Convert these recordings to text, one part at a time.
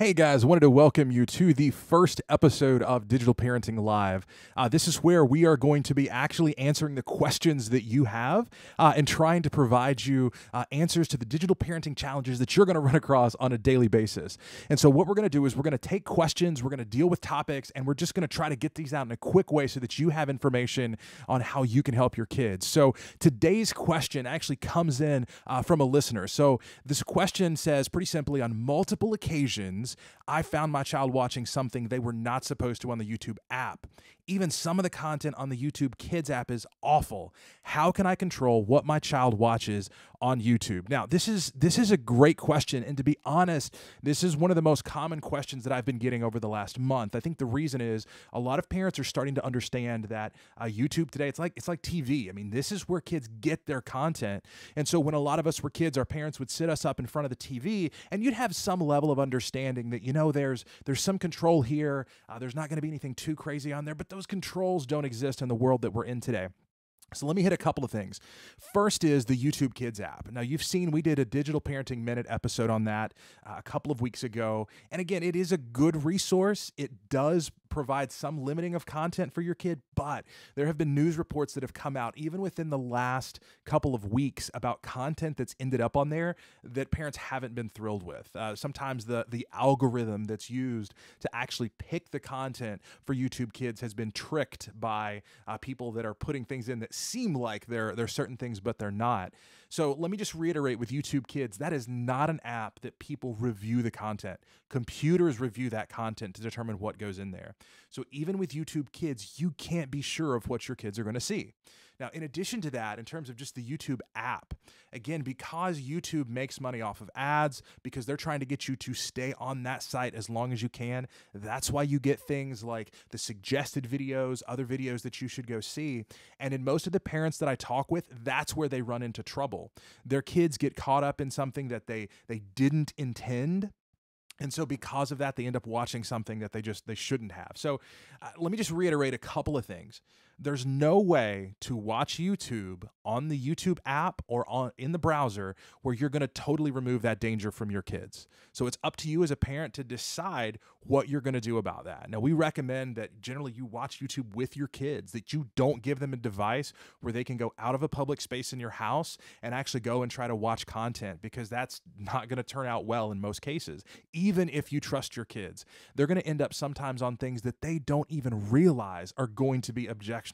Hey guys, wanted to welcome you to the first episode of Digital Parenting Live. This is where we are going to be actually answering the questions that you have and trying to provide you answers to the digital parenting challenges that you're going to run across on a daily basis. And so what we're going to do is we're going to take questions, we're going to deal with topics, and we're just going to try to get these out in a quick way so that you have information on how you can help your kids. So today's question actually comes in from a listener. So this question says pretty simply, on multiple occasions, I found my child watching something they were not supposed to on the YouTube app. Even some of the content on the YouTube Kids app is awful. How can I control what my child watches on YouTube? Now, this is a great question, and to be honest, this is one of the most common questions that I've been getting over the last month. I think the reason is a lot of parents are starting to understand that YouTube today, it's like TV. I mean, this is where kids get their content. And so when a lot of us were kids, our parents would sit us up in front of the TV, and you'd have some level of understanding that, you know, there's some control here. There's not going to be anything too crazy on there, but those controls don't exist in the world that we're in today. So let me hit a couple of things. First is the YouTube Kids app. Now, you've seen we did a Digital Parenting Minute episode on that a couple of weeks ago. And again, it is a good resource. It does provide some limiting of content for your kid, but there have been news reports that have come out even within the last couple of weeks about content that's ended up on there that parents haven't been thrilled with. Sometimes the algorithm that's used to actually pick the content for YouTube Kids has been tricked by people that are putting things in that seem like they're certain things, but they're not. So let me just reiterate with YouTube Kids, that is not an app that people review the content. Computers review that content to determine what goes in there. So even with YouTube Kids, you can't be sure of what your kids are going to see. Now, in addition to that, in terms of just the YouTube app, again, because YouTube makes money off of ads, because they're trying to get you to stay on that site as long as you can, that's why you get things like the suggested videos, other videos that you should go see. And in most of the parents that I talk with, that's where they run into trouble. Their kids get caught up in something that they didn't intend. And so because of that, they end up watching something that they shouldn't have. So let me just reiterate a couple of things. There's no way to watch YouTube on the YouTube app or in the browser where you're going to totally remove that danger from your kids. So it's up to you as a parent to decide what you're going to do about that. Now, we recommend that generally you watch YouTube with your kids, that you don't give them a device where they can go out of a public space in your house and actually go and try to watch content, because that's not going to turn out well in most cases. Even if you trust your kids, they're going to end up sometimes on things that they don't even realize are going to be objectionable.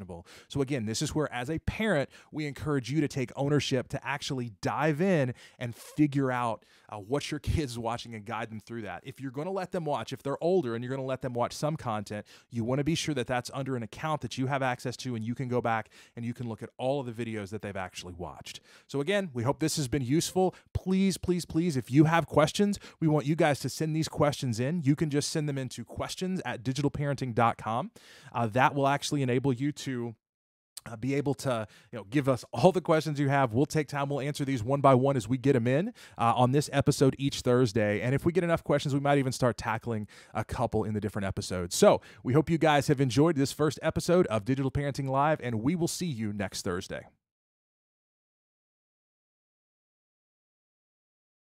So again, this is where, as a parent, we encourage you to take ownership, to actually dive in and figure out what your kids watching and guide them through that. If you're going to let them watch, if they're older and you're going to let them watch some content, you want to be sure that that's under an account that you have access to, and you can go back and you can look at all of the videos that they've actually watched. So again, we hope this has been useful. Please, please, please, if you have questions, we want you guys to send these questions in. You can just send them into questions@DigitalParenting.com. That will actually enable you to be able to give us all the questions you have. We'll take time. We'll answer these one by one as we get them in on this episode each Thursday. And if we get enough questions, we might even start tackling a couple in the different episodes. So we hope you guys have enjoyed this first episode of Digital Parenting Live, and we will see you next Thursday.